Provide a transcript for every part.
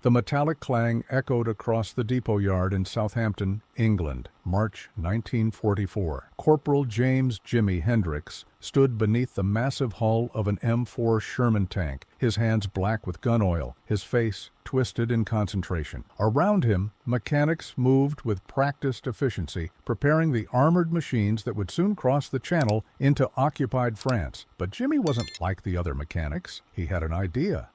The metallic clang echoed across the depot yard in Southampton, England, March 1944. Corporal James "Jimmy" Hendricks stood beneath the massive hull of an M4 Sherman tank, his hands black with gun oil, his face twisted in concentration. Around him, mechanics moved with practiced efficiency, preparing the armored machines that would soon cross the Channel into occupied France. But Jimmy wasn't like the other mechanics. He had an idea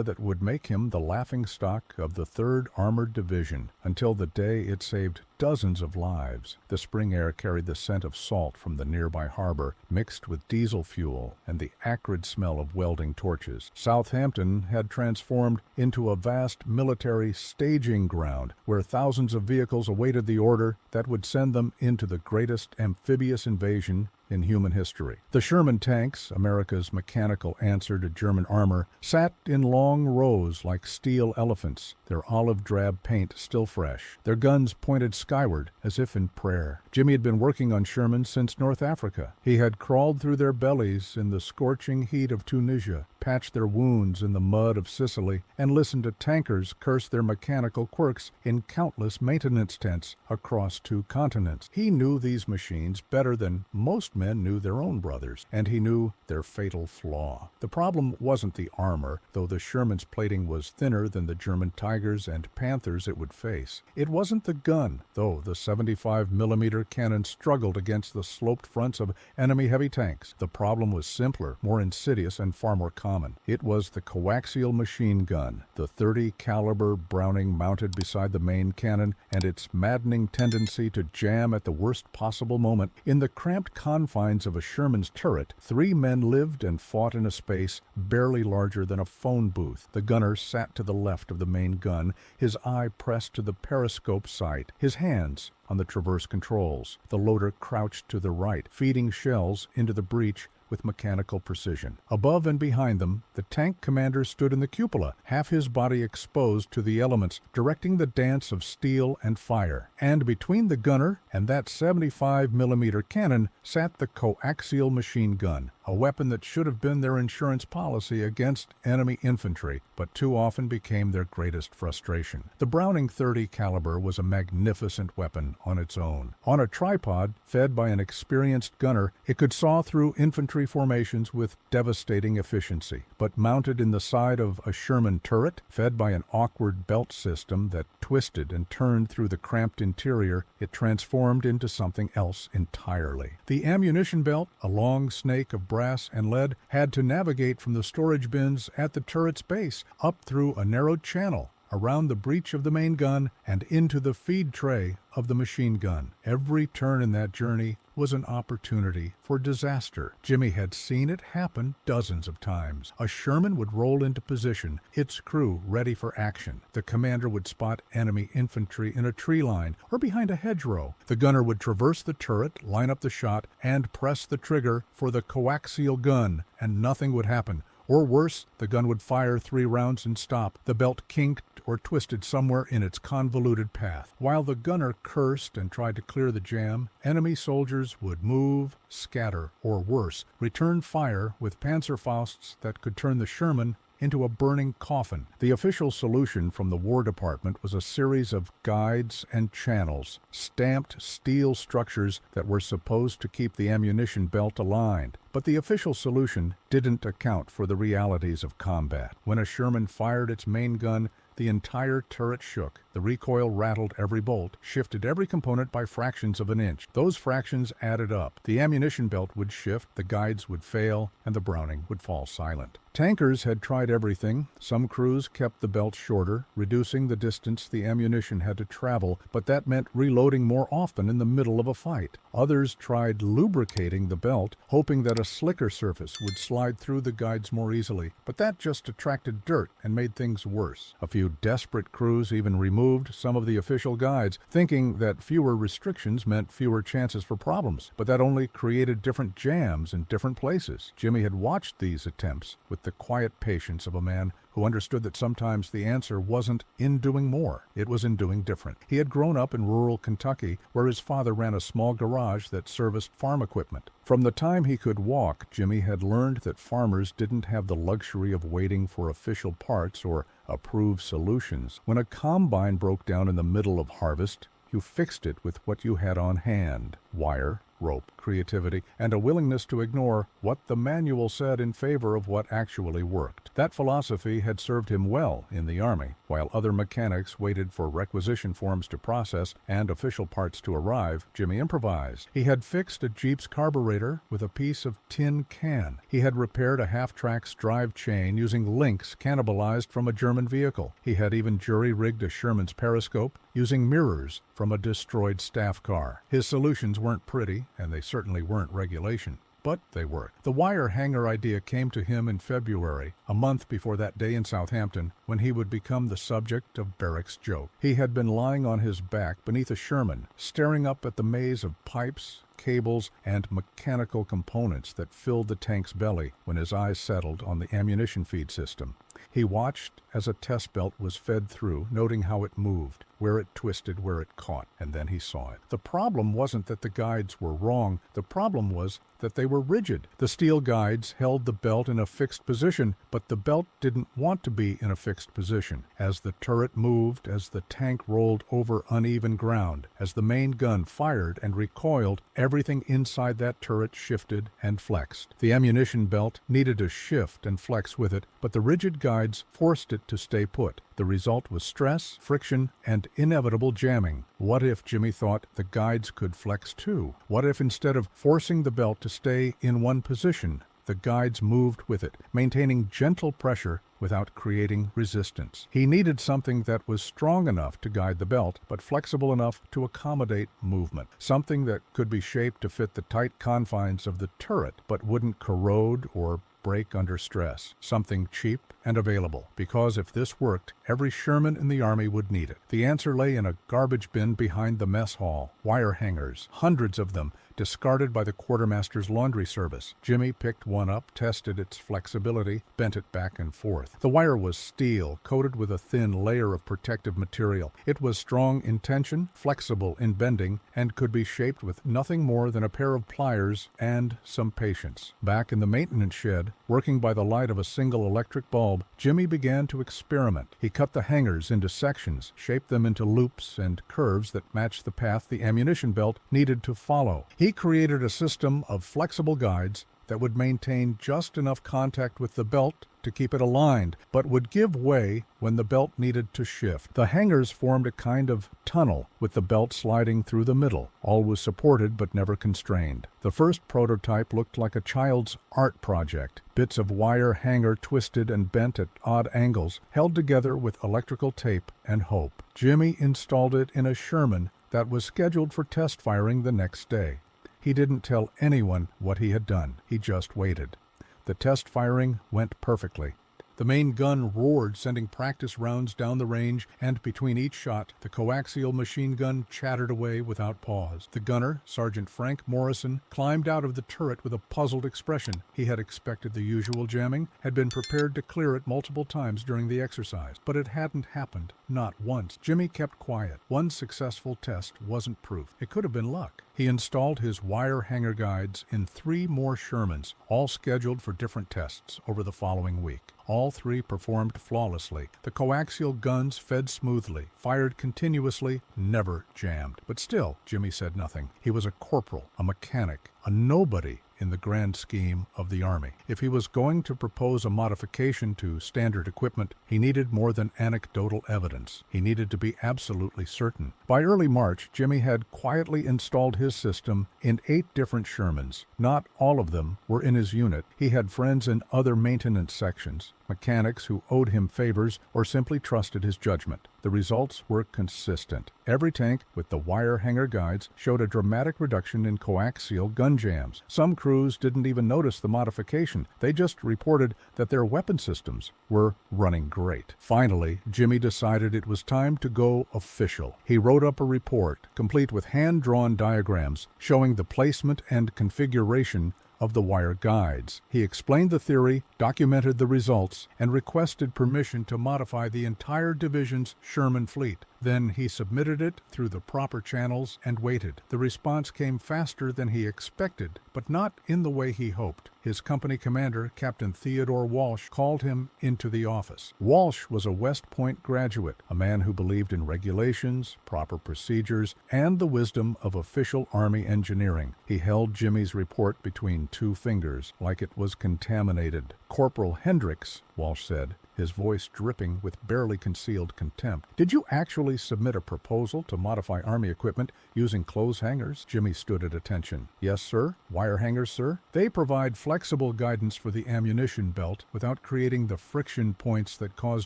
that would make him the laughingstock of the 3rd Armored Division, until the day it saved dozens of lives. The spring air carried the scent of salt from the nearby harbor, mixed with diesel fuel and the acrid smell of welding torches. Southampton had transformed into a vast military staging ground where thousands of vehicles awaited the order that would send them into the greatest amphibious invasion in human history. The Sherman tanks, America's mechanical answer to German armor, sat in long rows like steel elephants, their olive drab paint still fresh. Their guns pointed skyward as if in prayer. Jimmy had been working on Sherman since North Africa. He had crawled through their bellies in the scorching heat of Tunisia, patched their wounds in the mud of Sicily, and listened to tankers curse their mechanical quirks in countless maintenance tents across 2 continents. He knew these machines better than most men knew their own brothers, and he knew their fatal flaw. The problem wasn't the armor, though the Sherman's plating was thinner than the German Tigers and Panthers it would face. It wasn't the gun, though the 75mm cannon struggled against the sloped fronts of enemy heavy tanks. The problem was simpler, more insidious, and far more common. It was the coaxial machine gun, the .30 caliber Browning mounted beside the main cannon, and its maddening tendency to jam at the worst possible moment. In the cramped confines of a Sherman's turret, 3 men lived and fought in a space barely larger than a phone booth. The gunner sat to the left of the main gun, his eye pressed to the periscope sight, his hands on the traverse controls. The loader crouched to the right, feeding shells into the breech with mechanical precision. Above and behind them, the tank commander stood in the cupola, half his body exposed to the elements, directing the dance of steel and fire. And between the gunner and that 75mm cannon sat the coaxial machine gun, a weapon that should have been their insurance policy against enemy infantry, but too often became their greatest frustration. The Browning .30 caliber was a magnificent weapon on its own. On a tripod, fed by an experienced gunner, it could saw through infantry formations with devastating efficiency. But mounted in the side of a Sherman turret, fed by an awkward belt system that twisted and turned through the cramped interior, it transformed into something else entirely. The ammunition belt, a long snake of brass and lead, had to navigate from the storage bins at the turret's base, up through a narrow channel, around the breech of the main gun, and into the feed tray of the machine gun. Every turn in that journey was an opportunity for disaster. Jimmy had seen it happen dozens of times. A Sherman would roll into position, its crew ready for action. The commander would spot enemy infantry in a tree line or behind a hedgerow. The gunner would traverse the turret, line up the shot, and press the trigger for the coaxial gun, and nothing would happen. Or worse, the gun would fire 3 rounds and stop. The belt kinked or twisted somewhere in its convoluted path. While the gunner cursed and tried to clear the jam, enemy soldiers would move, scatter, or worse, return fire with Panzerfausts that could turn the Sherman into a burning coffin. The official solution from the War Department was a series of guides and channels, stamped steel structures that were supposed to keep the ammunition belt aligned. But the official solution didn't account for the realities of combat. When a Sherman fired its main gun, the entire turret shook. The recoil rattled every bolt, shifted every component by fractions of an inch. Those fractions added up. The ammunition belt would shift, the guides would fail, and the Browning would fall silent. Tankers had tried everything. Some crews kept the belt shorter, reducing the distance the ammunition had to travel, but that meant reloading more often in the middle of a fight. Others tried lubricating the belt, hoping that a slicker surface would slide through the guides more easily, but that just attracted dirt and made things worse. A few desperate crews even removed some of the official guides, thinking that fewer restrictions meant fewer chances for problems, but that only created different jams in different places. Jimmy had watched these attempts with the quiet patience of a man who understood that sometimes the answer wasn't in doing more, it was in doing different. He had grown up in rural Kentucky, where his father ran a small garage that serviced farm equipment. From the time he could walk, Jimmy had learned that farmers didn't have the luxury of waiting for official parts or approved solutions. When a combine broke down in the middle of harvest, you fixed it with what you had on hand: wire, rope, creativity, and a willingness to ignore what the manual said in favor of what actually worked. That philosophy had served him well in the Army. While other mechanics waited for requisition forms to process and official parts to arrive, Jimmy improvised. He had fixed a Jeep's carburetor with a piece of tin can. He had repaired a half-track's drive chain using links cannibalized from a German vehicle. He had even jury-rigged a Sherman's periscope using mirrors from a destroyed staff car. His solutions weren't pretty, and they certainly weren't regulation, but they worked. The wire hanger idea came to him in February, a month before that day in Southampton, when he would become the subject of Barrick's joke. He had been lying on his back beneath a Sherman, staring up at the maze of pipes, cables, and mechanical components that filled the tank's belly when his eyes settled on the ammunition feed system. He watched as a test belt was fed through, noting how it moved, where it twisted, where it caught, and then he saw it. The problem wasn't that the guides were wrong. The problem was that they were rigid. The steel guides held the belt in a fixed position, but the belt didn't want to be in a fixed position. As the turret moved, as the tank rolled over uneven ground, as the main gun fired and recoiled, everything inside that turret shifted and flexed. The ammunition belt needed to shift and flex with it, but the rigid guides forced it to stay put. The result was stress, friction, and inevitable jamming. What if, Jimmy thought, the guides could flex too? What if instead of forcing the belt to stay in one position, the guides moved with it, maintaining gentle pressure without creating resistance? He needed something that was strong enough to guide the belt, but flexible enough to accommodate movement. Something that could be shaped to fit the tight confines of the turret, but wouldn't corrode or break under stress. Something cheap and available, because if this worked, every Sherman in the Army would need it. The answer lay in a garbage bin behind the mess hall. Wire hangers, hundreds of them, discarded by the quartermaster's laundry service. Jimmy picked one up, tested its flexibility, bent it back and forth. The wire was steel, coated with a thin layer of protective material. It was strong in tension, flexible in bending, and could be shaped with nothing more than a pair of pliers and some patience. Back in the maintenance shed, working by the light of a single electric bulb, Jimmy began to experiment. He cut the hangers into sections, shaped them into loops and curves that matched the path the ammunition belt needed to follow. He created a system of flexible guides that would maintain just enough contact with the belt to keep it aligned, but would give way when the belt needed to shift. The hangers formed a kind of tunnel, with the belt sliding through the middle. All was supported but never constrained. The first prototype looked like a child's art project. Bits of wire hanger twisted and bent at odd angles, held together with electrical tape and hope. Jimmy installed it in a Sherman that was scheduled for test firing the next day. He didn't tell anyone what he had done. He just waited. The test firing went perfectly. The main gun roared, sending practice rounds down the range, and between each shot, the coaxial machine gun chattered away without pause. The gunner, Sergeant Frank Morrison, climbed out of the turret with a puzzled expression. He had expected the usual jamming, had been prepared to clear it multiple times during the exercise, but it hadn't happened, not once. Jimmy kept quiet. One successful test wasn't proof. It could have been luck. He installed his wire hanger guides in 3 more Shermans, all scheduled for different tests over the following week. All 3 performed flawlessly. The coaxial guns fed smoothly, fired continuously, never jammed. But still, Jimmy said nothing. He was a corporal, a mechanic, a nobody in the grand scheme of the Army. If he was going to propose a modification to standard equipment, he needed more than anecdotal evidence. He needed to be absolutely certain. By early March, Jimmy had quietly installed his system in 8 different Shermans. Not all of them were in his unit. He had friends in other maintenance sections, mechanics who owed him favors or simply trusted his judgment. The results were consistent. Every tank with the wire hanger guides showed a dramatic reduction in coaxial gun jams. Some crews didn't even notice the modification. They just reported that their weapon systems were running great. Finally, Jimmy decided it was time to go official. He wrote up a report, complete with hand-drawn diagrams showing the placement and configuration of the wire guides. He explained the theory, documented the results, and requested permission to modify the entire division's Sherman fleet. Then he submitted it through the proper channels and waited. The response came faster than he expected, but not in the way he hoped. His company commander, Captain Theodore Walsh, called him into the office. Walsh was a West Point graduate, a man who believed in regulations, proper procedures, and the wisdom of official Army engineering. He held Jimmy's report between two fingers, like it was contaminated. "Corporal Hendricks," Walsh said, his voice dripping with barely concealed contempt, "did you actually submit a proposal to modify Army equipment using clothes hangers?" Jimmy stood at attention. "Yes, sir." "Wire hangers, sir?" "They provide flexible guidance for the ammunition belt without creating the friction points that cause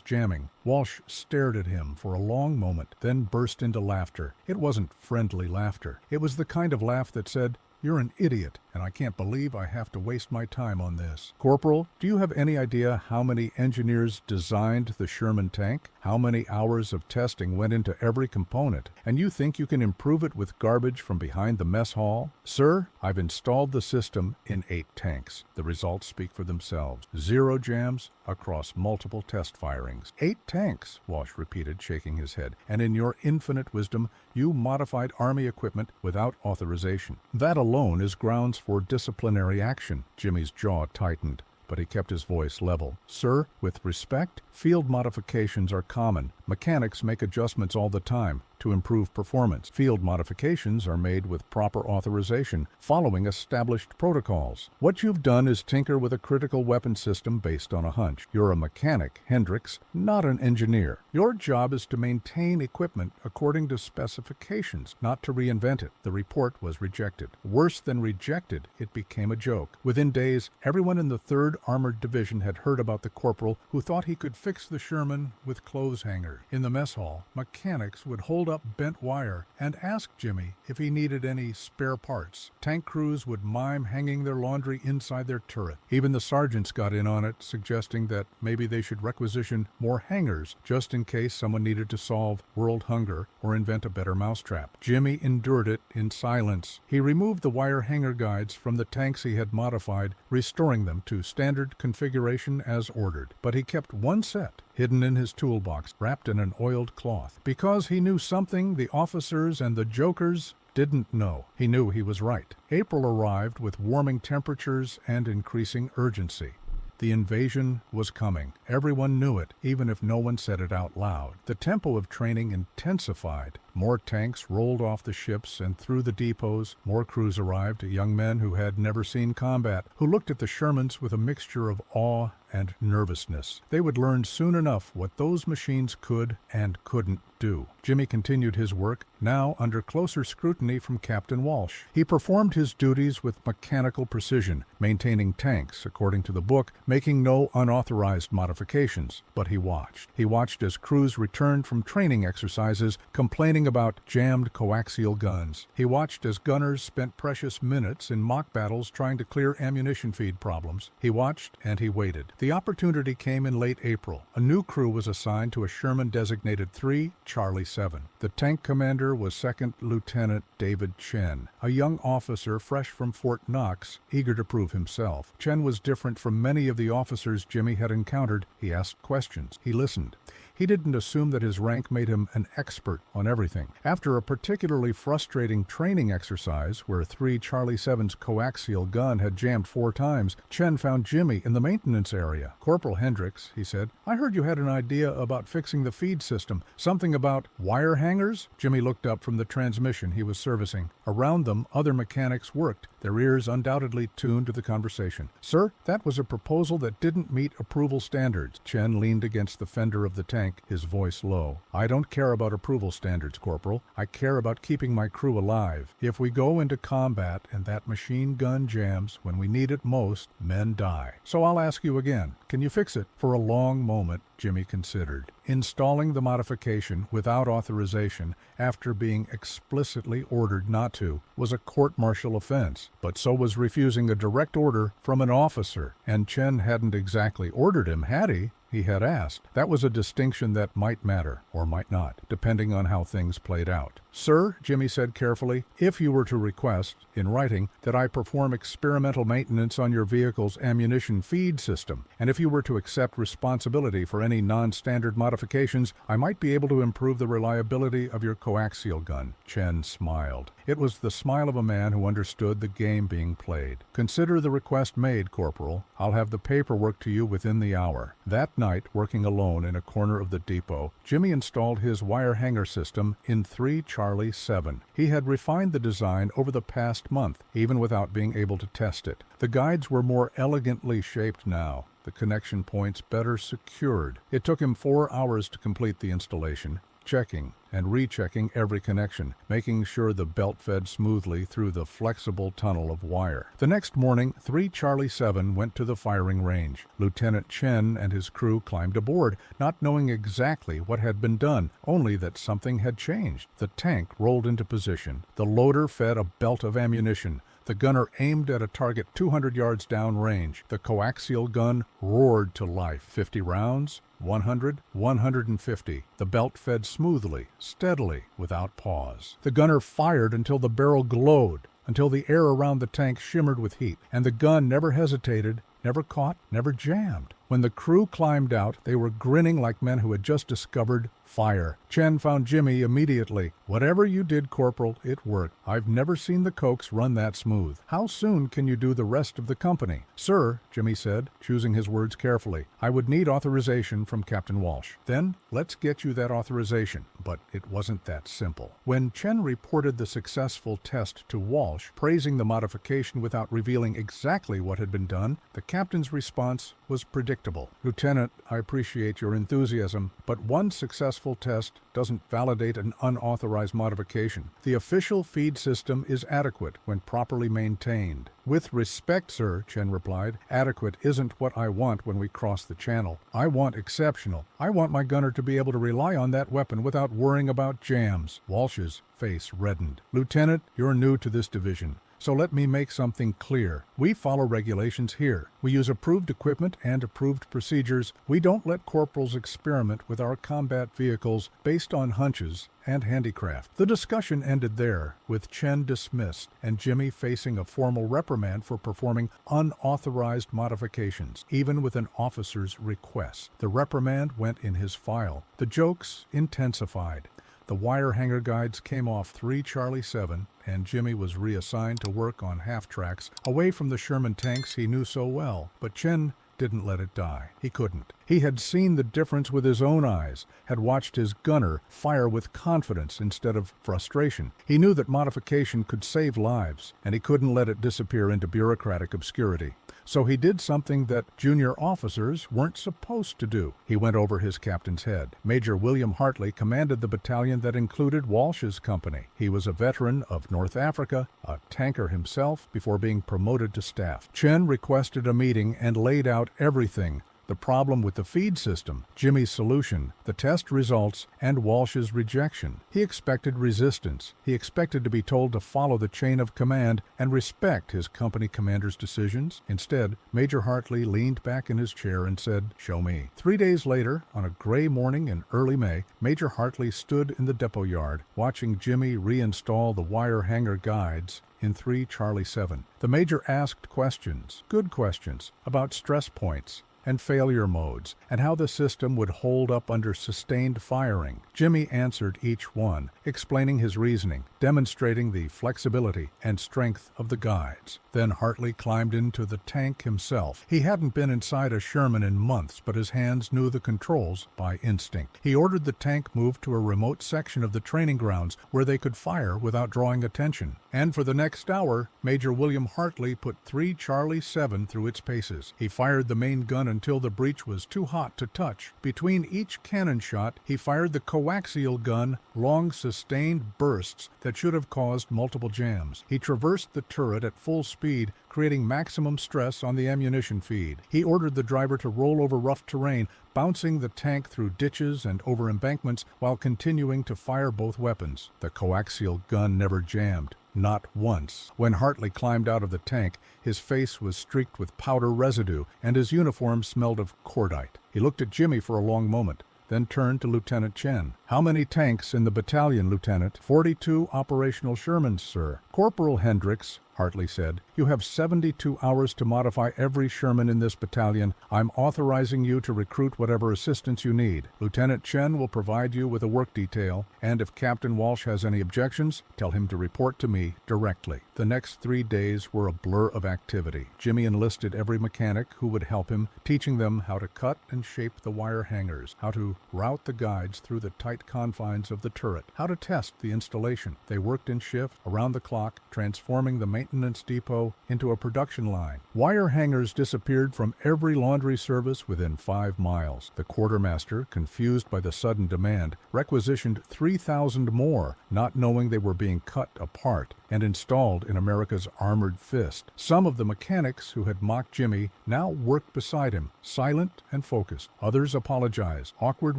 jamming." Walsh stared at him for a long moment, then burst into laughter. It wasn't friendly laughter. It was the kind of laugh that said, "You're an idiot, and I can't believe I have to waste my time on this. Corporal, do you have any idea how many engineers designed the Sherman tank? How many hours of testing went into every component? And you think you can improve it with garbage from behind the mess hall?" "Sir, I've installed the system in 8 tanks. The results speak for themselves. 0 jams across multiple test firings." 8 tanks, Walsh repeated, shaking his head. "And in your infinite wisdom, you modified Army equipment without authorization. That alone is grounds for disciplinary action." Jimmy's jaw tightened, but he kept his voice level. "Sir, with respect, field modifications are common. Mechanics make adjustments all the time to improve performance. Field modifications are made with proper authorization, following established protocols. What you've done is tinker with a critical weapon system based on a hunch. You're a mechanic, Hendricks, not an engineer. Your job is to maintain equipment according to specifications, not to reinvent it." The report was rejected. Worse than rejected, it became a joke. Within days, everyone in the 3rd Armored Division had heard about the corporal who thought he could fix the Sherman with clothes hangers. In the mess hall, mechanics would hold up bent wire and ask Jimmy if he needed any spare parts. Tank crews would mime hanging their laundry inside their turret. Even the sergeants got in on it, suggesting that maybe they should requisition more hangers just in case someone needed to solve world hunger or invent a better mousetrap. Jimmy endured it in silence. He removed the wire hanger guides from the tanks he had modified, restoring them to standard configuration as ordered. But he kept one set hidden in his toolbox, wrapped in an oiled cloth, because he knew something the officers and the jokers didn't know. He knew he was right. April arrived with warming temperatures and increasing urgency. The invasion was coming. Everyone knew it, even if no one said it out loud. The tempo of training intensified. More tanks rolled off the ships and through the depots. More crews arrived, young men who had never seen combat, who looked at the Shermans with a mixture of awe and nervousness. They would learn soon enough what those machines could and couldn't do. Jimmy continued his work, now under closer scrutiny from Captain Walsh. He performed his duties with mechanical precision, maintaining tanks according to the book, making no unauthorized modifications. But he watched. He watched as crews returned from training exercises, complaining about jammed coaxial guns. He watched as gunners spent precious minutes in mock battles trying to clear ammunition feed problems. He watched and he waited. The opportunity came in late April. A new crew was assigned to a Sherman designated 3 Charlie 7. The tank commander was 2nd Lieutenant David Chen, a young officer fresh from Fort Knox, eager to prove himself. Chen was different from many of the officers Jimmy had encountered. He asked questions. He listened. He didn't assume that his rank made him an expert on everything. After a particularly frustrating training exercise where 3 Charlie 7's coaxial gun had jammed 4 times, Chen found Jimmy in the maintenance area. "Corporal Hendricks," he said, "I heard you had an idea about fixing the feed system. Something about wire hangers?" Jimmy looked up from the transmission he was servicing. Around them, other mechanics worked, their ears undoubtedly tuned to the conversation. "Sir, that was a proposal that didn't meet approval standards." Chen leaned against the fender of the tank, his voice low. "I don't care about approval standards, Corporal. I care about keeping my crew alive. If we go into combat and that machine gun jams when we need it most, men die. So I'll ask you again, can you fix it?" For a long moment, Jimmy considered. Installing the modification without authorization after being explicitly ordered not to was a court-martial offense, but so was refusing a direct order from an officer, and Chen hadn't exactly ordered him, had he? he had asked. That was a distinction that might matter, or might not, depending on how things played out. "Sir," Jimmy said carefully, "if you were to request, in writing, that I perform experimental maintenance on your vehicle's ammunition feed system, and if you were to accept responsibility for any non-standard modifications, I might be able to improve the reliability of your coaxial gun." Chen smiled. It was the smile of a man who understood the game being played. "Consider the request made, Corporal. I'll have the paperwork to you within the hour." That night, working alone in a corner of the depot, Jimmy installed his wire hanger system in 3 Charlie 7. He had refined the design over the past month, even without being able to test it. The guides were more elegantly shaped now, the connection points better secured. It took him 4 hours to complete the installation, checking and rechecking every connection, making sure the belt fed smoothly through the flexible tunnel of wire. The next morning, 3 Charlie 7 went to the firing range. Lieutenant Chen and his crew climbed aboard, not knowing exactly what had been done, only that something had changed. The tank rolled into position. The loader fed a belt of ammunition. The gunner aimed at a target 200 yards downrange. The coaxial gun roared to life. 50 rounds, 100, 150. The belt fed smoothly, steadily, without pause. The gunner fired until the barrel glowed, until the air around the tank shimmered with heat, and the gun never hesitated, never caught, never jammed. When the crew climbed out, they were grinning like men who had just discovered fire. Chen found Jimmy immediately. "Whatever you did, Corporal, it worked. I've never seen the Cokes run that smooth. How soon can you do the rest of the company?" "Sir," Jimmy said, choosing his words carefully, "I would need authorization from Captain Walsh." "Then let's get you that authorization." But it wasn't that simple. When Chen reported the successful test to Walsh, praising the modification without revealing exactly what had been done, the captain's response was predictable. "Lieutenant, I appreciate your enthusiasm, but one successful test doesn't validate an unauthorized modification. The official feed system is adequate when properly maintained." "With respect, sir," Chen replied, "adequate isn't what I want when we cross the channel. I want exceptional. I want my gunner to be able to rely on that weapon without worrying about jams." Walsh's face reddened. "Lieutenant, you're new to this division. So let me make something clear. We follow regulations here. We use approved equipment and approved procedures. We don't let corporals experiment with our combat vehicles based on hunches and handicraft." The discussion ended there, with Chen dismissed and Jimmy facing a formal reprimand for performing unauthorized modifications, even with an officer's request. The reprimand went in his file. The jokes intensified. The wire hanger guides came off 3 Charlie 7, and Jimmy was reassigned to work on half-tracks away from the Sherman tanks he knew so well. But Chen didn't let it die. He couldn't. He had seen the difference with his own eyes, had watched his gunner fire with confidence instead of frustration. He knew that modification could save lives, and he couldn't let it disappear into bureaucratic obscurity. So he did something that junior officers weren't supposed to do. He went over his captain's head. Major William Hartley commanded the battalion that included Walsh's company. He was a veteran of North Africa, a tanker himself, before being promoted to staff. Chen requested a meeting and laid out everything: the problem with the feed system, Jimmy's solution, the test results, and Walsh's rejection. He expected resistance. He expected to be told to follow the chain of command and respect his company commander's decisions. Instead, Major Hartley leaned back in his chair and said, "Show me." 3 days later, on a gray morning in early May, Major Hartley stood in the depot yard, watching Jimmy reinstall the wire hanger guides in 3 Charlie 7. The major asked questions, good questions, about stress points and failure modes, and how the system would hold up under sustained firing. Jimmy answered each one, explaining his reasoning, demonstrating the flexibility and strength of the guides. Then Hartley climbed into the tank himself. He hadn't been inside a Sherman in months, but his hands knew the controls by instinct. He ordered the tank moved to a remote section of the training grounds where they could fire without drawing attention. And for the next hour, Major William Hartley put 3 Charlie 7 through its paces. He fired the main gun until the breech was too hot to touch. Between each cannon shot, he fired the coaxial gun, long sustained bursts that should have caused multiple jams. He traversed the turret at full speed, creating maximum stress on the ammunition feed. He ordered the driver to roll over rough terrain, bouncing the tank through ditches and over embankments while continuing to fire both weapons. The coaxial gun never jammed. Not once. When Hartley climbed out of the tank, his face was streaked with powder residue, and his uniform smelled of cordite. He looked at Jimmy for a long moment, then turned to Lieutenant Chen. "How many tanks in the battalion, Lieutenant?" 42 operational Shermans, sir." "Corporal Hendricks," Hartley said, "you have 72 hours to modify every Sherman in this battalion. I'm authorizing you to recruit whatever assistance you need. Lieutenant Chen will provide you with a work detail, and if Captain Walsh has any objections, tell him to report to me directly." The next 3 days were a blur of activity. Jimmy enlisted every mechanic who would help him, teaching them how to cut and shape the wire hangers, how to route the guides through the tight confines of the turret, how to test the installation. They worked in shift, around the clock, transforming the maintenance depot into a production line. Wire hangers disappeared from every laundry service within 5 miles. The quartermaster, confused by the sudden demand, requisitioned 3,000 more, not knowing they were being cut apart and installed in America's armored fist. Some of the mechanics who had mocked Jimmy now worked beside him, silent and focused. Others apologized, awkward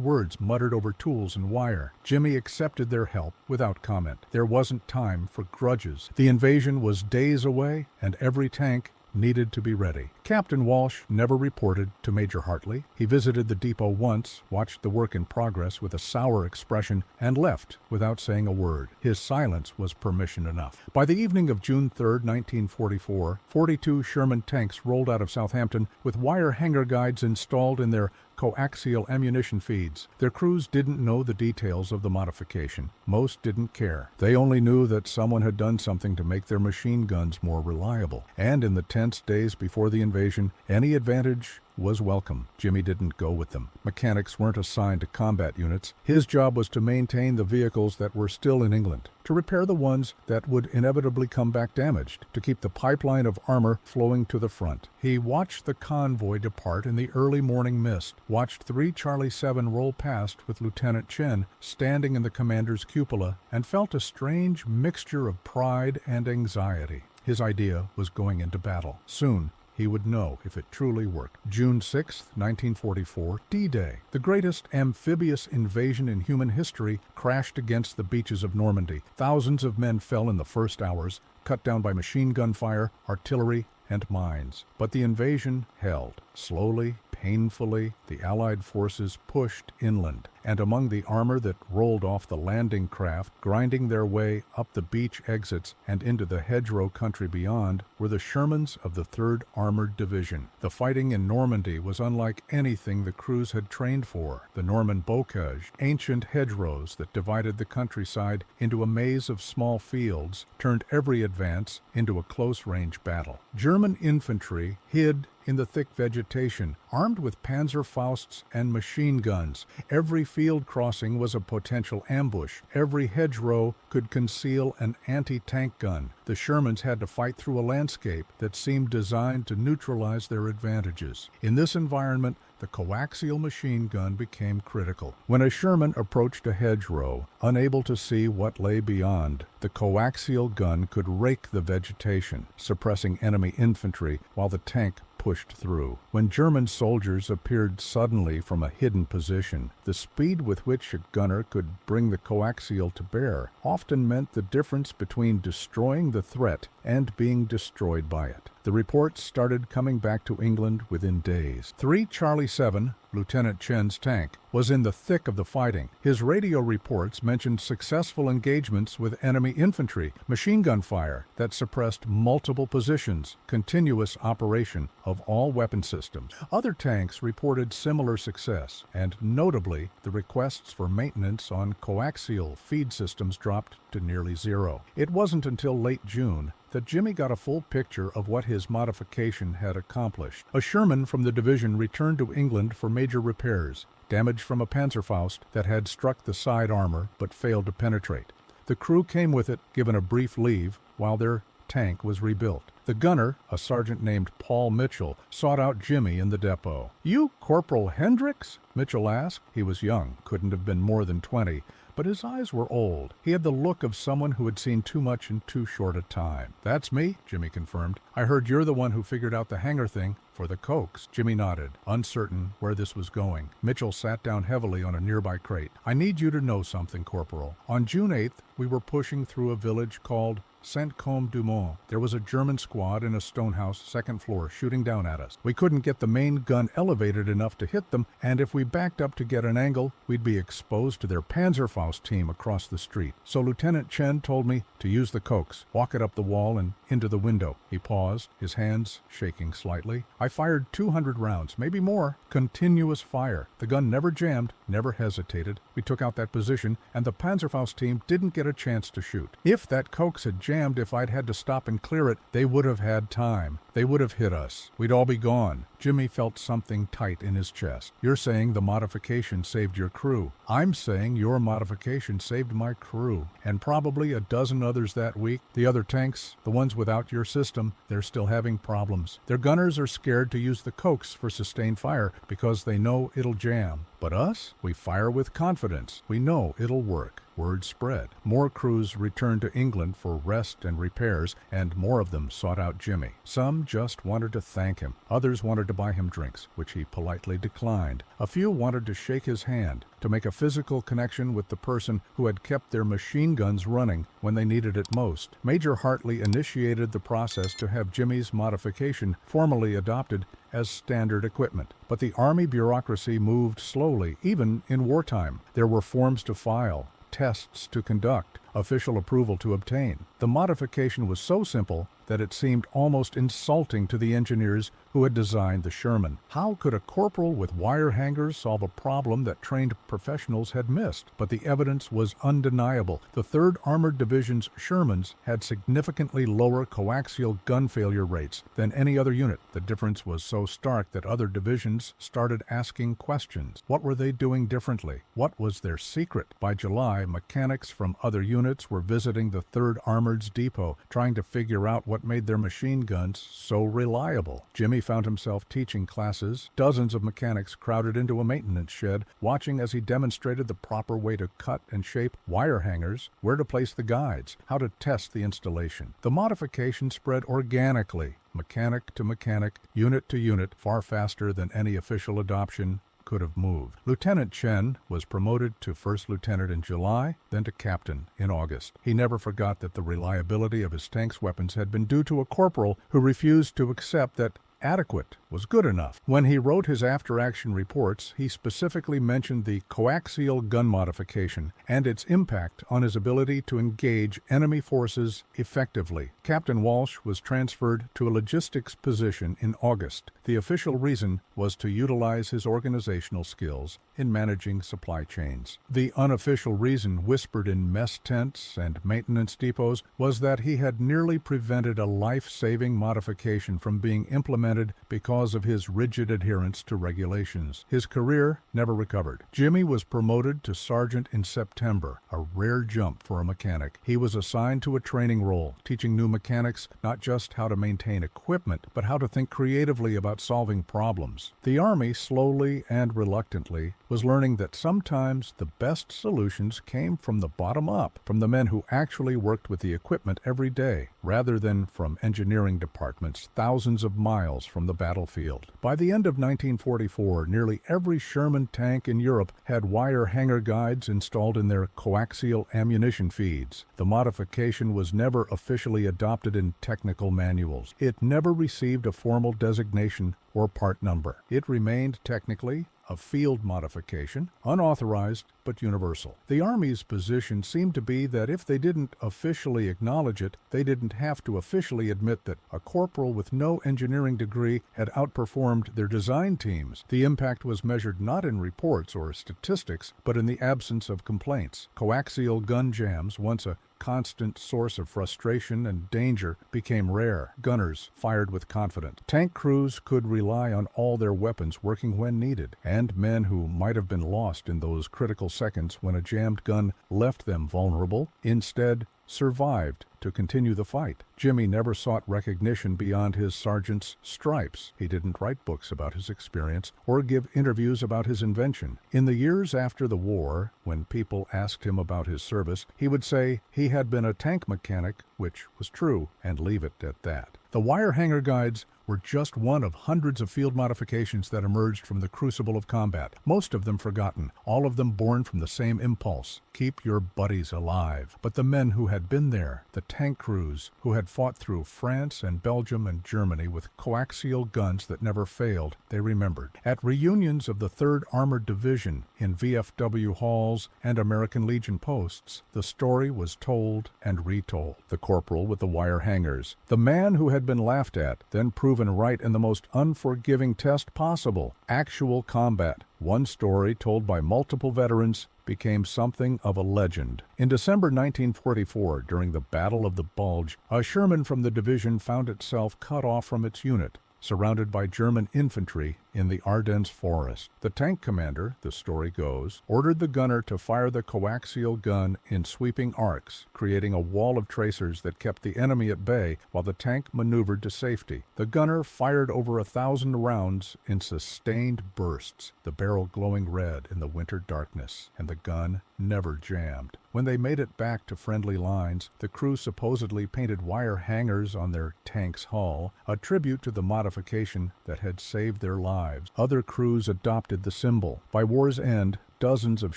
words muttered over tools and wire. Jimmy accepted their help without comment. There wasn't time for grudges. The invasion was days away, and every tank needed to be ready. Captain Walsh never reported to Major Hartley. He visited the depot once, watched the work in progress with a sour expression, and left without saying a word. His silence was permission enough. By the evening of June 3, 1944, 42 Sherman tanks rolled out of Southampton with wire hanger guides installed in their coaxial ammunition feeds. Their crews didn't know the details of the modification. Most didn't care. They only knew that someone had done something to make their machine guns more reliable. And in the tense days before the invasion, any advantage was welcome. Jimmy didn't go with them. Mechanics weren't assigned to combat units. His job was to maintain the vehicles that were still in England, to repair the ones that would inevitably come back damaged, to keep the pipeline of armor flowing to the front. He watched the convoy depart in the early morning mist, watched 3 Charlie 7 roll past with Lieutenant Chen standing in the commander's cupola, and felt a strange mixture of pride and anxiety. His idea was going into battle. Soon, he would know if it truly worked. June 6, 1944, D-Day. The greatest amphibious invasion in human history crashed against the beaches of Normandy. Thousands of men fell in the first hours, cut down by machine gun fire, artillery, and mines. But the invasion held. Slowly, painfully, the Allied forces pushed inland, and among the armor that rolled off the landing craft, grinding their way up the beach exits and into the hedgerow country beyond, were the Shermans of the 3rd Armored Division. The fighting in Normandy was unlike anything the crews had trained for. The Norman bocage, ancient hedgerows that divided the countryside into a maze of small fields, turned every advance into a close-range battle. German infantry hid in the thick vegetation, armed with Panzerfausts and machine guns. Every field crossing was a potential ambush. Every hedgerow could conceal an anti-tank gun. The Shermans had to fight through a landscape that seemed designed to neutralize their advantages. In this environment, the coaxial machine gun became critical. When a Sherman approached a hedgerow, unable to see what lay beyond, the coaxial gun could rake the vegetation, suppressing enemy infantry while the tank pushed through. When German soldiers appeared suddenly from a hidden position, the speed with which a gunner could bring the coaxial to bear often meant the difference between destroying the threat and being destroyed by it. The reports started coming back to England within days. 3 Charlie 7, Lieutenant Chen's tank, was in the thick of the fighting. His radio reports mentioned successful engagements with enemy infantry, machine gun fire that suppressed multiple positions, continuous operation of all weapon systems. Other tanks reported similar success, and notably, the requests for maintenance on coaxial feed systems dropped to nearly zero. It wasn't until late June that Jimmy got a full picture of what his modification had accomplished. A Sherman from the division returned to England for major repairs, damage from a Panzerfaust that had struck the side armor but failed to penetrate. The crew came with it, given a brief leave, while their tank was rebuilt. The gunner, a sergeant named Paul Mitchell, sought out Jimmy in the depot. "You Corporal Hendricks?" Mitchell asked. He was young, couldn't have been more than 20, but his eyes were old. He had the look of someone who had seen too much in too short a time. "That's me," Jimmy confirmed. "I heard you're the one who figured out the hangar thing." For the Cokes, Jimmy nodded, uncertain where this was going. Mitchell sat down heavily on a nearby crate. I need you to know something, Corporal. On June 8th, we were pushing through a village called Saint-Côme-du-Mont. There was a German squad in a stone house, second floor, shooting down at us. We couldn't get the main gun elevated enough to hit them, and if we backed up to get an angle, we'd be exposed to their Panzerfaust team across the street. So Lieutenant Chen told me to use the Cokes, walk it up the wall and into the window. He paused, his hands shaking slightly. I fired 200 rounds, maybe more. Continuous fire. The gun never jammed, never hesitated. We took out that position, and the Panzerfaust team didn't get a chance to shoot. If that Cokes had jammed, if I'd had to stop and clear it, they would have had time. They would have hit us. We'd all be gone. Jimmy felt something tight in his chest. You're saying the modification saved your crew. I'm saying your modification saved my crew, and probably a dozen others that week. The other tanks, the ones without your system, they're still having problems. Their gunners are scared to use the Cokes for sustained fire because they know it'll jam. But us, we fire with confidence. We know it'll work. Word spread. More crews returned to England for rest and repairs, and more of them sought out Jimmy. Some just wanted to thank him. Others wanted to buy him drinks, which he politely declined. A few wanted to shake his hand, to make a physical connection with the person who had kept their machine guns running when they needed it most. Major Hartley initiated the process to have Jimmy's modification formally adopted as standard equipment. But the Army bureaucracy moved slowly, even in wartime. There were forms to file, tests to conduct, official approval to obtain. The modification was so simple that it seemed almost insulting to the engineers who had designed the Sherman. How could a corporal with wire hangers solve a problem that trained professionals had missed? But the evidence was undeniable. The 3rd Armored Division's Shermans had significantly lower coaxial gun failure rates than any other unit. The difference was so stark that other divisions started asking questions. What were they doing differently? What was their secret? By July, mechanics from other units were visiting the 3rd Armored's depot, trying to figure out what made their machine guns so reliable. Jimmy found himself teaching classes. Dozens of mechanics crowded into a maintenance shed, watching as he demonstrated the proper way to cut and shape wire hangers, where to place the guides, how to test the installation. The modification spread organically, mechanic to mechanic, unit to unit, far faster than any official adoption could have moved. Lieutenant Chen was promoted to first lieutenant in July, then to captain in August. He never forgot that the reliability of his tank's weapons had been due to a corporal who refused to accept that adequate was good enough. When he wrote his after-action reports, he specifically mentioned the coaxial gun modification and its impact on his ability to engage enemy forces effectively. Captain Walsh was transferred to a logistics position in August. The official reason was to utilize his organizational skills in managing supply chains. The unofficial reason, whispered in mess tents and maintenance depots, was that he had nearly prevented a life-saving modification from being implemented because of his rigid adherence to regulations. His career never recovered. Jimmy was promoted to sergeant in September, a rare jump for a mechanic. He was assigned to a training role, teaching new mechanics not just how to maintain equipment, but how to think creatively about solving problems. The Army, slowly and reluctantly, was learning that sometimes the best solutions came from the bottom up, from the men who actually worked with the equipment every day, rather than from engineering departments thousands of miles from the battlefield. By the end of 1944, nearly every Sherman tank in Europe had wire hanger guides installed in their coaxial ammunition feeds. The modification was never officially adopted in technical manuals. It never received a formal designation or part number. It remained technically a field modification, unauthorized but universal. The Army's position seemed to be that if they didn't officially acknowledge it, they didn't have to officially admit that a corporal with no engineering degree had outperformed their design teams. The impact was measured not in reports or statistics, but in the absence of complaints. Coaxial gun jams, once a constant source of frustration and danger, became rare. Gunners fired with confidence. Tank crews could rely on all their weapons working when needed, and men who might have been lost in those critical seconds when a jammed gun left them vulnerable, instead survived to continue the fight. Jimmy never sought recognition beyond his sergeant's stripes. He didn't write books about his experience or give interviews about his invention. In the years after the war, when people asked him about his service, he would say he had been a tank mechanic, which was true, and leave it at that. The wire hanger guides were just one of hundreds of field modifications that emerged from the crucible of combat, most of them forgotten, all of them born from the same impulse: keep your buddies alive. But the men who had been there, the tank crews who had fought through France and Belgium and Germany with coaxial guns that never failed, they remembered. At reunions of the 3rd Armored Division in VFW halls and American Legion posts, the story was told and retold. The corporal with the wire hangers, the man who had been laughed at, then proven right in the most unforgiving test possible: actual combat. One story told by multiple veterans became something of a legend. In December 1944, during the Battle of the Bulge, a Sherman from the division found itself cut off from its unit, surrounded by German infantry in the Ardennes forest. The tank commander, the story goes, ordered the gunner to fire the coaxial gun in sweeping arcs, creating a wall of tracers that kept the enemy at bay while the tank maneuvered to safety. The gunner fired over 1,000 rounds in sustained bursts, the barrel glowing red in the winter darkness, and the gun never jammed. When they made it back to friendly lines, the crew supposedly painted wire hangers on their tank's hull, a tribute to the modification that had saved their lives. Other crews adopted the symbol. By war's end, dozens of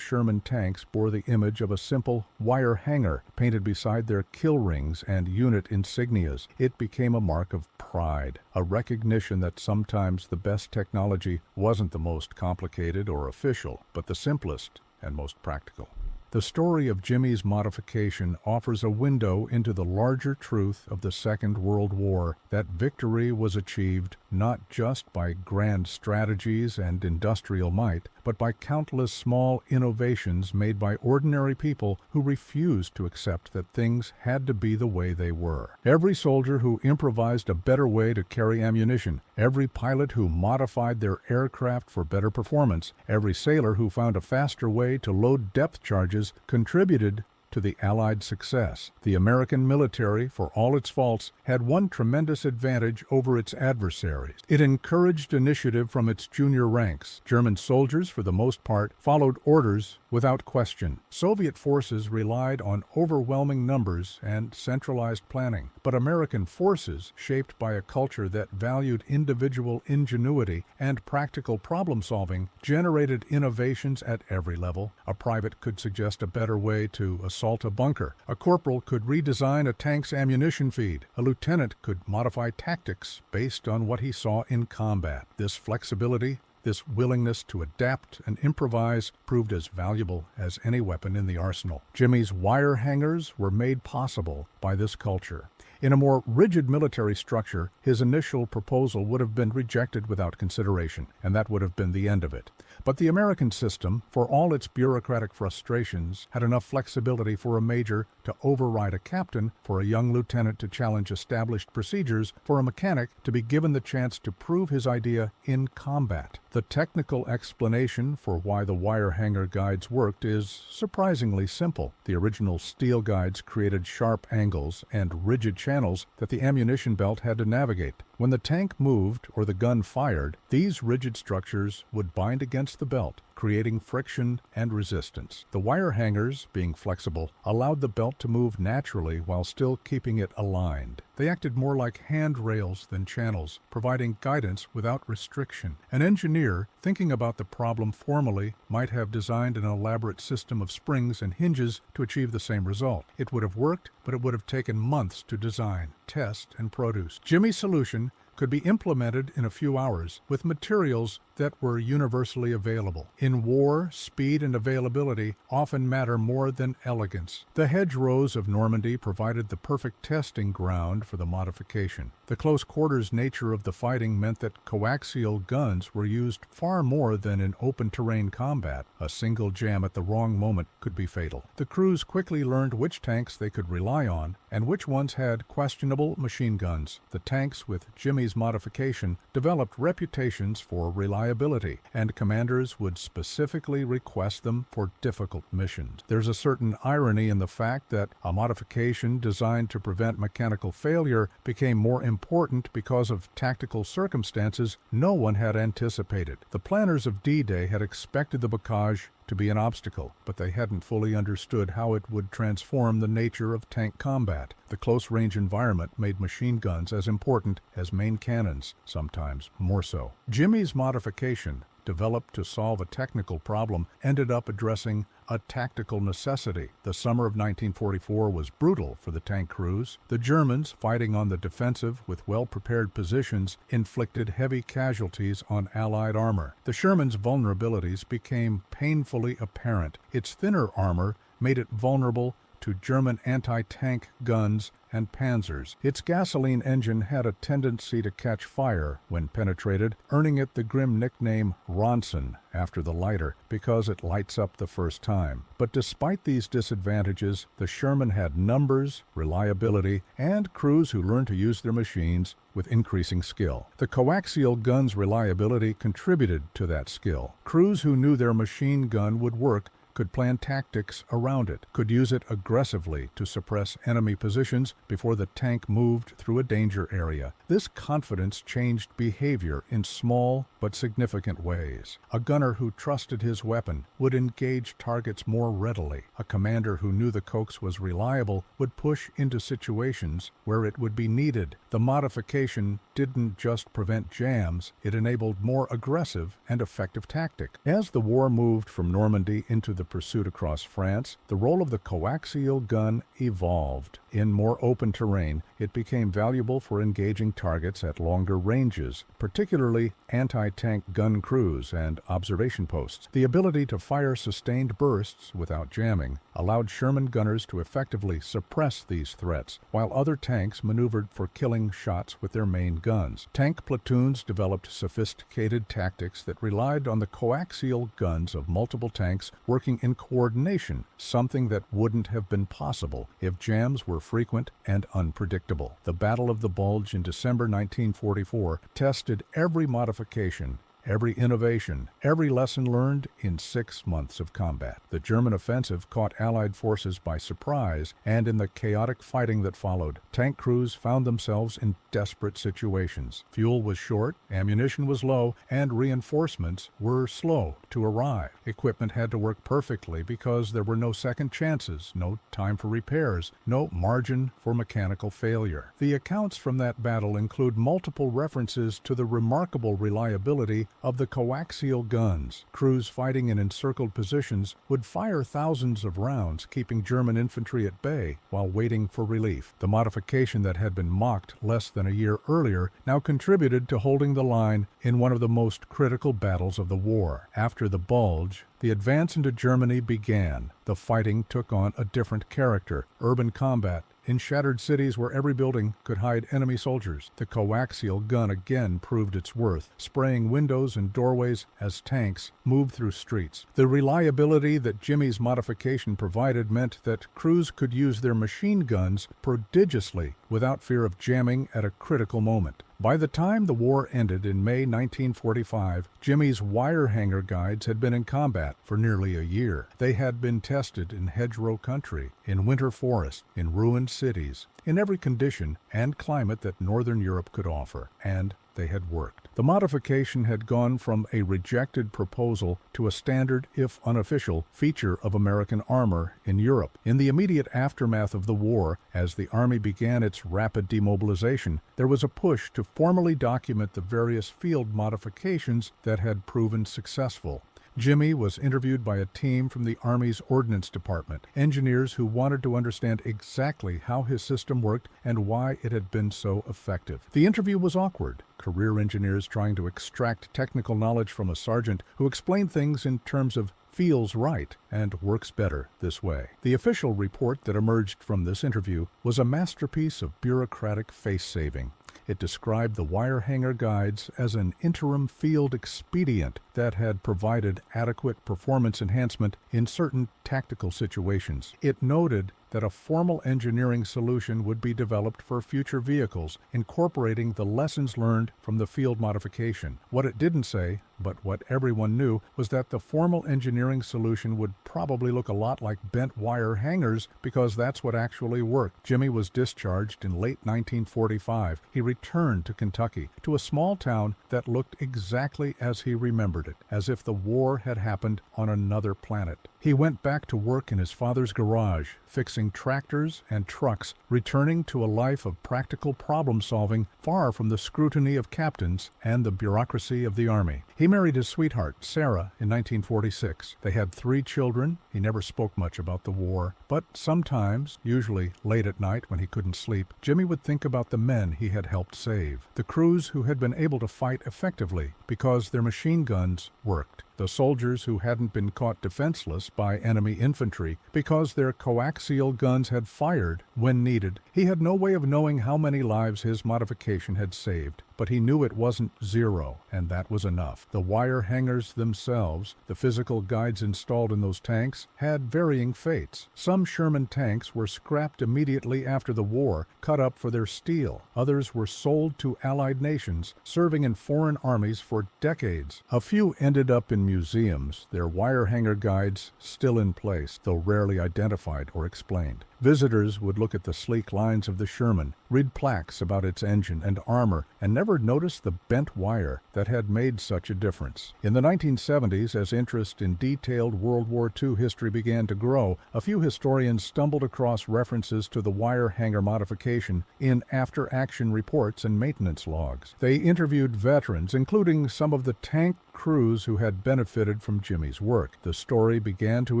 Sherman tanks bore the image of a simple wire hanger painted beside their kill rings and unit insignias. It became a mark of pride, a recognition that sometimes the best technology wasn't the most complicated or official, but the simplest and most practical. The story of Jimmy's modification offers a window into the larger truth of the Second World War, that victory was achieved not just by grand strategies and industrial might, but by countless small innovations made by ordinary people who refused to accept that things had to be the way they were. Every soldier who improvised a better way to carry ammunition, every pilot who modified their aircraft for better performance, every sailor who found a faster way to load depth charges contributed to the Allied success. The American military, for all its faults, had one tremendous advantage over its adversaries. It encouraged initiative from its junior ranks. German soldiers, for the most part, followed orders without question. Soviet forces relied on overwhelming numbers and centralized planning, but American forces, shaped by a culture that valued individual ingenuity and practical problem-solving, generated innovations at every level. A private could suggest a better way to assault a bunker. A corporal could redesign a tank's ammunition feed. A lieutenant could modify tactics based on what he saw in combat. This flexibility, this willingness to adapt and improvise, proved as valuable as any weapon in the arsenal. Jimmy's wire hangers were made possible by this culture. In a more rigid military structure, his initial proposal would have been rejected without consideration, and that would have been the end of it. But the American system, for all its bureaucratic frustrations, had enough flexibility for a major to override a captain, for a young lieutenant to challenge established procedures, for a mechanic to be given the chance to prove his idea in combat. The technical explanation for why the wire hanger guides worked is surprisingly simple. The original steel guides created sharp angles and rigid channels that the ammunition belt had to navigate. When the tank moved or the gun fired, these rigid structures would bind against the belt, creating friction and resistance. The wire hangers, being flexible, allowed the belt to move naturally while still keeping it aligned. They acted more like handrails than channels, providing guidance without restriction. An engineer, thinking about the problem formally, might have designed an elaborate system of springs and hinges to achieve the same result. It would have worked, but it would have taken months to design, test, and produce. Jimmy's solution could be implemented in a few hours with materials that were universally available. In war, speed and availability often matter more than elegance. The hedgerows of Normandy provided the perfect testing ground for the modification. The close quarters nature of the fighting meant that coaxial guns were used far more than in open terrain combat. A single jam at the wrong moment could be fatal. The crews quickly learned which tanks they could rely on and which ones had questionable machine guns. The tanks with Jimmy's modification developed reputations for reliability, and commanders would specifically request them for difficult missions. There's a certain irony in the fact that a modification designed to prevent mechanical failure became more important because of tactical circumstances no one had anticipated. The planners of D-Day had expected the Bocage to be an obstacle, but they hadn't fully understood how it would transform the nature of tank combat. The close-range environment made machine guns as important as main cannons, sometimes more so. Jimmy's modification, developed to solve a technical problem, ended up addressing a tactical necessity. The summer of 1944 was brutal for the tank crews. The Germans, fighting on the defensive with well-prepared positions, inflicted heavy casualties on Allied armor. The Sherman's vulnerabilities became painfully apparent. Its thinner armor made it vulnerable to German anti-tank guns and panzers. Its gasoline engine had a tendency to catch fire when penetrated, earning it the grim nickname Ronson after the lighter because it lights up the first time. But despite these disadvantages, the Sherman had numbers, reliability, and crews who learned to use their machines with increasing skill. The coaxial gun's reliability contributed to that skill. Crews who knew their machine gun would work could plan tactics around it, could use it aggressively to suppress enemy positions before the tank moved through a danger area. This confidence changed behavior in small but significant ways. A gunner who trusted his weapon would engage targets more readily. A commander who knew the coax was reliable would push into situations where it would be needed. The modification didn't just prevent jams, it enabled more aggressive and effective tactics. As the war moved from Normandy into the pursuit across France, the role of the coaxial gun evolved. In more open terrain, it became valuable for engaging targets at longer ranges, particularly anti-tank gun crews and observation posts. The ability to fire sustained bursts without jamming allowed Sherman gunners to effectively suppress these threats, while other tanks maneuvered for killing shots with their main guns. Tank platoons developed sophisticated tactics that relied on the coaxial guns of multiple tanks working in coordination, something that wouldn't have been possible if jams were frequent and unpredictable. The Battle of the Bulge in December 1944 tested every modification, every innovation, every lesson learned in 6 months of combat. The German offensive caught Allied forces by surprise, and in the chaotic fighting that followed, tank crews found themselves in desperate situations. Fuel was short, ammunition was low, and reinforcements were slow to arrive. Equipment had to work perfectly because there were no second chances, no time for repairs, no margin for mechanical failure. The accounts from that battle include multiple references to the remarkable reliability of the coaxial guns. Crews fighting in encircled positions would fire thousands of rounds, keeping German infantry at bay while waiting for relief. The modification that had been mocked less than a year earlier now contributed to holding the line in one of the most critical battles of the war. After the Bulge, the advance into Germany began. The fighting took on a different character. Urban combat in shattered cities where every building could hide enemy soldiers. The coaxial gun again proved its worth, spraying windows and doorways as tanks moved through streets. The reliability that Jimmy's modification provided meant that crews could use their machine guns prodigiously without fear of jamming at a critical moment. By the time the war ended in May 1945, Jimmy's wire hanger guides had been in combat for nearly a year. They had been tested in hedgerow country, in winter forests, in ruined cities, in every condition and climate that Northern Europe could offer, and they had worked. The modification had gone from a rejected proposal to a standard, if unofficial, feature of American armor in Europe. In the immediate aftermath of the war, as the Army began its rapid demobilization, there was a push to formally document the various field modifications that had proven successful. Jimmy was interviewed by a team from the Army's Ordnance Department, engineers who wanted to understand exactly how his system worked and why it had been so effective. The interview was awkward. Career engineers trying to extract technical knowledge from a sergeant who explained things in terms of feels right and works better this way. The official report that emerged from this interview was a masterpiece of bureaucratic face-saving. It described the wire hanger guides as an interim field expedient that had provided adequate performance enhancement in certain tactical situations. It noted that a formal engineering solution would be developed for future vehicles, incorporating the lessons learned from the field modification. What it didn't say, but what everyone knew, was that the formal engineering solution would probably look a lot like bent wire hangers because that's what actually worked. Jimmy was discharged in late 1945. He returned to Kentucky, to a small town that looked exactly as he remembered remembered it, as if the war had happened on another planet. He went back to work in his father's garage, fixing tractors and trucks, returning to a life of practical problem-solving far from the scrutiny of captains and the bureaucracy of the Army. He married his sweetheart, Sarah, in 1946. They had 3 children. He never spoke much about the war, but sometimes, usually late at night when he couldn't sleep, Jimmy would think about the men he had helped save, the crews who had been able to fight effectively because their machine guns worked, the soldiers who hadn't been caught defenseless by enemy infantry because their coaxial guns had fired when needed. He had no way of knowing how many lives his modification had saved, but he knew it wasn't 0, and that was enough. The wire hangers themselves, the physical guides installed in those tanks, had varying fates. Some Sherman tanks were scrapped immediately after the war, cut up for their steel. Others were sold to Allied nations, serving in foreign armies for decades. A few ended up in museums, their wire hanger guides still in place, though rarely identified or explained. Visitors would look at the sleek lines of the Sherman, read plaques about its engine and armor, and never notice the bent wire that had made such a difference. In the 1970s, as interest in detailed World War II history began to grow, a few historians stumbled across references to the wire hanger modification in after-action reports and maintenance logs. They interviewed veterans, including some of the tank crews who had benefited from Jimmy's work. The story began to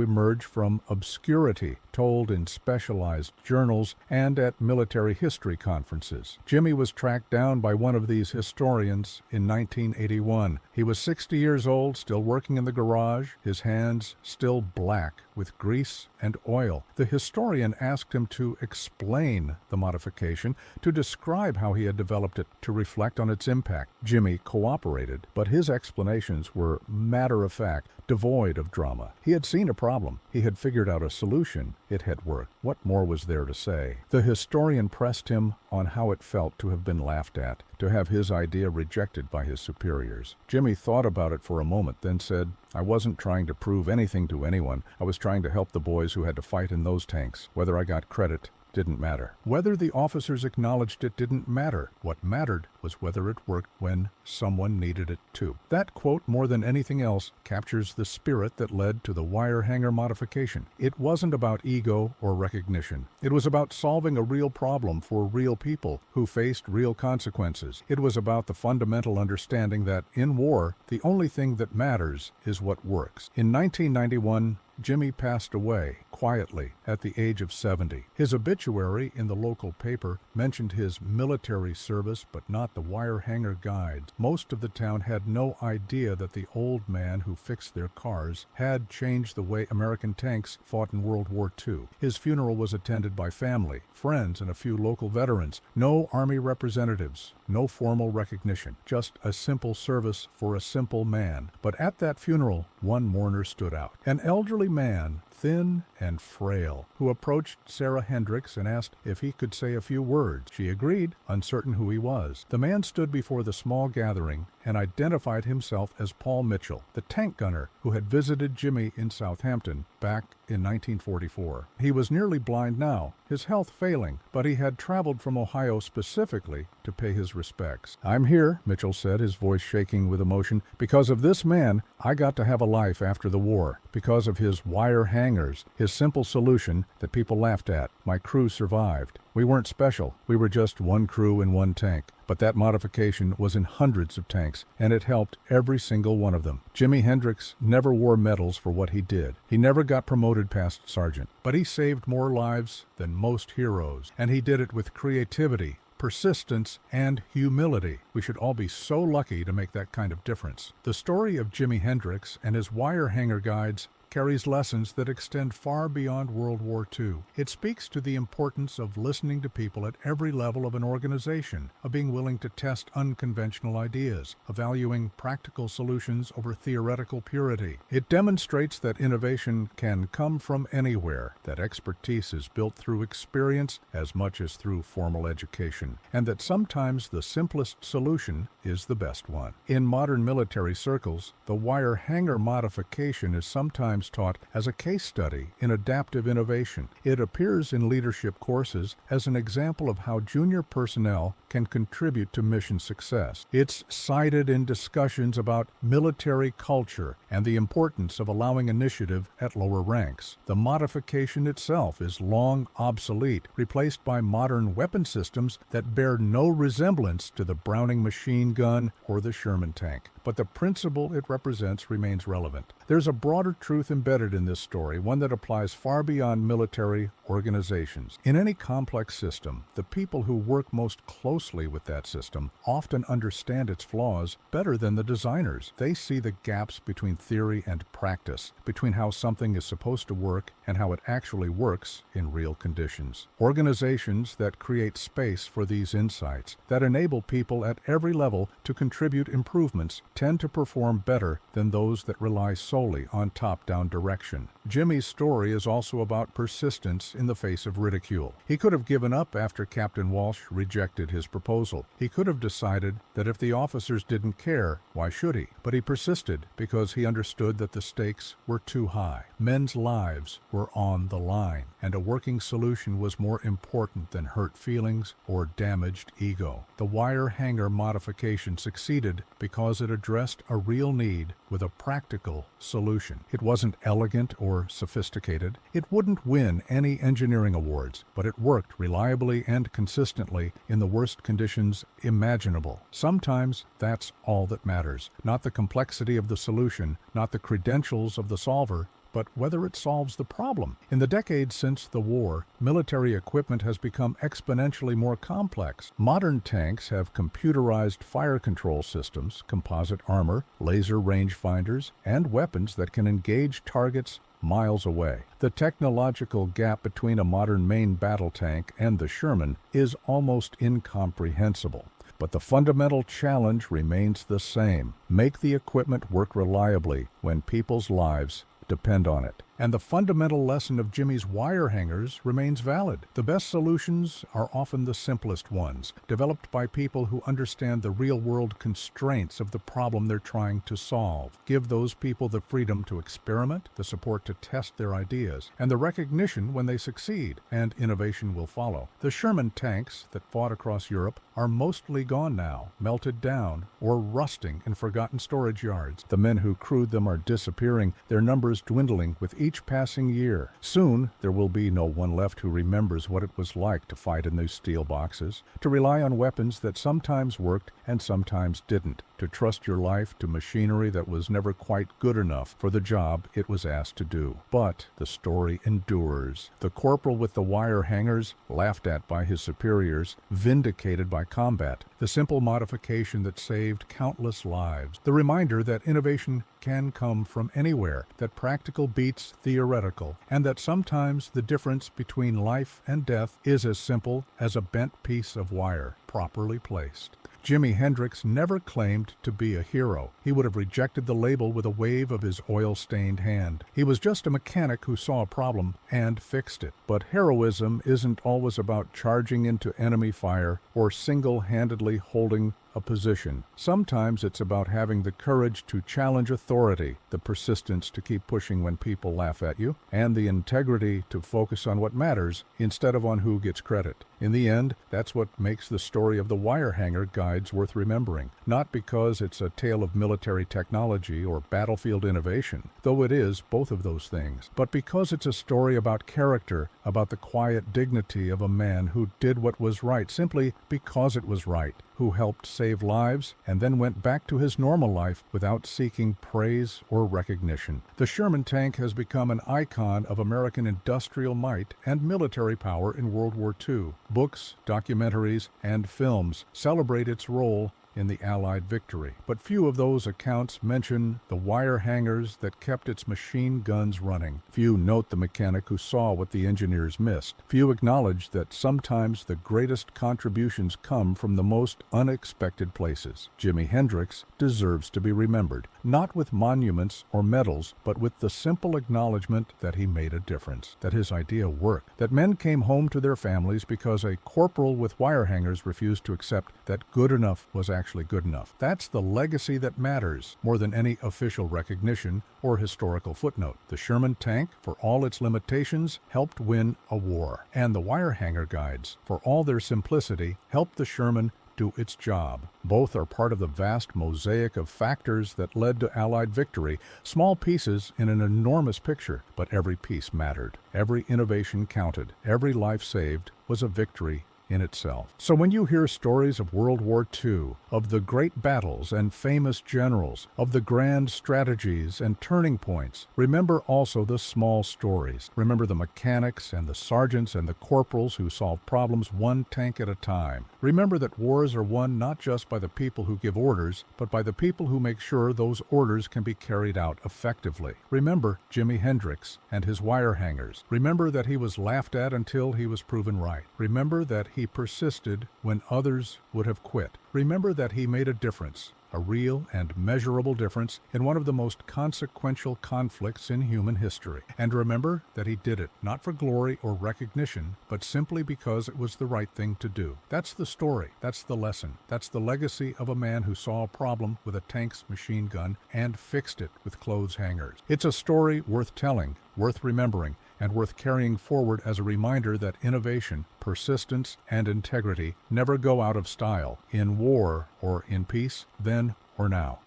emerge from obscurity, told in specialized journals and at military history conferences. Jimmy was tracked down by one of these historians in 1981. He was 60 years old, still working in the garage, his hands still black with grease and oil. The historian asked him to explain the modification, to describe how he had developed it, to reflect on its impact. Jimmy cooperated, but his explanations were matter-of-fact, devoid of drama. He had seen a problem. He had figured out a solution. It had worked. What more was there to say? The historian pressed him on how it felt to have been laughed at, to have his idea rejected by his superiors. Jimmy thought about it for a moment, then said, "I wasn't trying to prove anything to anyone. I was trying to help the boys who had to fight in those tanks. Whether I got credit didn't matter. Whether the officers acknowledged it didn't matter. What mattered was whether it worked when someone needed it too." That quote, more than anything else, captures the spirit that led to the wire hanger modification. It wasn't about ego or recognition. It was about solving a real problem for real people who faced real consequences. It was about the fundamental understanding that, in war, the only thing that matters is what works. In 1991, Jimmy passed away, quietly, at the age of 70. His obituary in the local paper mentioned his military service, but not the wire hanger guides. Most of the town had no idea that the old man who fixed their cars had changed the way American tanks fought in World War II. His funeral was attended by family, friends, and a few local veterans. No Army representatives, no formal recognition, just a simple service for a simple man. But at that funeral, one mourner stood out. An elderly man, thin and frail, who approached Sarah Hendricks and asked if he could say a few words. She agreed, uncertain who he was. The man stood before the small gathering and identified himself as Paul Mitchell, the tank gunner who had visited Jimmy in Southampton back in 1944. He was nearly blind now, his health failing, but he had traveled from Ohio specifically to pay his respects. "I'm here," Mitchell said, his voice shaking with emotion. "Because of this man, I got to have a life after the war. Because of his wire hangers, his simple solution that people laughed at, my crew survived. We weren't special. We were just one crew in one tank. But that modification was in hundreds of tanks, and it helped every single one of them." Jimi Hendrix never wore medals for what he did. He never got promoted past sergeant. But he saved more lives than most heroes, and he did it with creativity, persistence, and humility. We should all be so lucky to make that kind of difference. The story of Jimi Hendrix and his wire hanger guides carries lessons that extend far beyond World War II. It speaks to the importance of listening to people at every level of an organization, of being willing to test unconventional ideas, of valuing practical solutions over theoretical purity. It demonstrates that innovation can come from anywhere, that expertise is built through experience as much as through formal education, and that sometimes the simplest solution is the best one. In modern military circles, the wire hanger modification is sometimes sometimes taught as a case study in adaptive innovation. It appears in leadership courses as an example of how junior personnel can contribute to mission success. It's cited in discussions about military culture and the importance of allowing initiative at lower ranks. The modification itself is long obsolete, replaced by modern weapon systems that bear no resemblance to the Browning machine gun or the Sherman tank. But the principle it represents remains relevant. There's a broader truth embedded in this story, one that applies far beyond military organizations. In any complex system, the people who work most closely with that system often understand its flaws better than the designers. They see the gaps between theory and practice, between how something is supposed to work and how it actually works in real conditions. Organizations that create space for these insights, that enable people at every level to contribute improvements, tend to perform better than those that rely solely on top-down direction. Jimmy's story is also about persistence in the face of ridicule. He could have given up after Captain Walsh rejected his proposal. He could have decided that if the officers didn't care, why should he? But he persisted because he understood that the stakes were too high. Men's lives were on the line, and a working solution was more important than hurt feelings or damaged ego. The wire hanger modification succeeded because it addressed a real need with a practical solution. It wasn't elegant or sophisticated. It wouldn't win any engineering awards, but it worked reliably and consistently in the worst conditions imaginable. Sometimes that's all that matters, not the complexity of the solution, not the credentials of the solver, but whether it solves the problem. In the decades since the war, military equipment has become exponentially more complex. Modern tanks have computerized fire control systems, composite armor, laser rangefinders, and weapons that can engage targets miles away. The technological gap between a modern main battle tank and the Sherman is almost incomprehensible. But the fundamental challenge remains the same. Make the equipment work reliably when people's lives depend on it. And the fundamental lesson of Jimmy's wire hangers remains valid. The best solutions are often the simplest ones, developed by people who understand the real-world constraints of the problem they're trying to solve. Give those people the freedom to experiment, the support to test their ideas, and the recognition when they succeed, and innovation will follow. The Sherman tanks that fought across Europe are mostly gone now, melted down, or rusting in forgotten storage yards. The men who crewed them are disappearing, their numbers dwindling with each passing year. Soon, there will be no one left who remembers what it was like to fight in those steel boxes, to rely on weapons that sometimes worked and sometimes didn't, to trust your life to machinery that was never quite good enough for the job it was asked to do. But the story endures. The corporal with the wire hangers, laughed at by his superiors, vindicated by combat. The simple modification that saved countless lives. The reminder that innovation can come from anywhere, that practical beats theoretical, and that sometimes the difference between life and death is as simple as a bent piece of wire properly placed. Jimi Hendrix never claimed to be a hero. He would have rejected the label with a wave of his oil-stained hand. He was just a mechanic who saw a problem and fixed it. But heroism isn't always about charging into enemy fire or single-handedly holding a position. Sometimes it's about having the courage to challenge authority, the persistence to keep pushing when people laugh at you, and the integrity to focus on what matters instead of on who gets credit. In the end, that's what makes the story of the wire hanger guides worth remembering. Not because it's a tale of military technology or battlefield innovation, though it is both of those things, but because it's a story about character, about the quiet dignity of a man who did what was right simply because it was right, who helped save lives and then went back to his normal life without seeking praise or recognition. The Sherman tank has become an icon of American industrial might and military power in World War II. Books, documentaries, and films celebrate its role in the Allied victory. But few of those accounts mention the wire hangers that kept its machine guns running. Few note the mechanic who saw what the engineers missed. Few acknowledge that sometimes the greatest contributions come from the most unexpected places. Jimi Hendrix deserves to be remembered, not with monuments or medals, but with the simple acknowledgement that he made a difference, that his idea worked, that men came home to their families because a corporal with wire hangers refused to accept that good enough was actually actually good enough. That's the legacy that matters more than any official recognition or historical footnote. The Sherman tank, for all its limitations, helped win a war. And the wire hanger guides, for all their simplicity, helped the Sherman do its job. Both are part of the vast mosaic of factors that led to Allied victory, small pieces in an enormous picture, but every piece mattered. Every innovation counted. Every life saved was a victory in itself. So when you hear stories of World War II, of the great battles and famous generals, of the grand strategies and turning points, remember also the small stories. Remember the mechanics and the sergeants and the corporals who solve problems one tank at a time. Remember that wars are won not just by the people who give orders, but by the people who make sure those orders can be carried out effectively. Remember Jimi Hendrix and his wire hangers. Remember that he was laughed at until he was proven right. Remember that he persisted when others would have quit. Remember that he made a difference, a real and measurable difference in one of the most consequential conflicts in human history. And remember that he did it not for glory or recognition, but simply because it was the right thing to do. That's the story. That's the lesson. That's the legacy of a man who saw a problem with a tank's machine gun and fixed it with clothes hangers. It's a story worth telling, worth remembering, and worth carrying forward as a reminder that innovation, persistence, and integrity never go out of style, in war or in peace, then or now.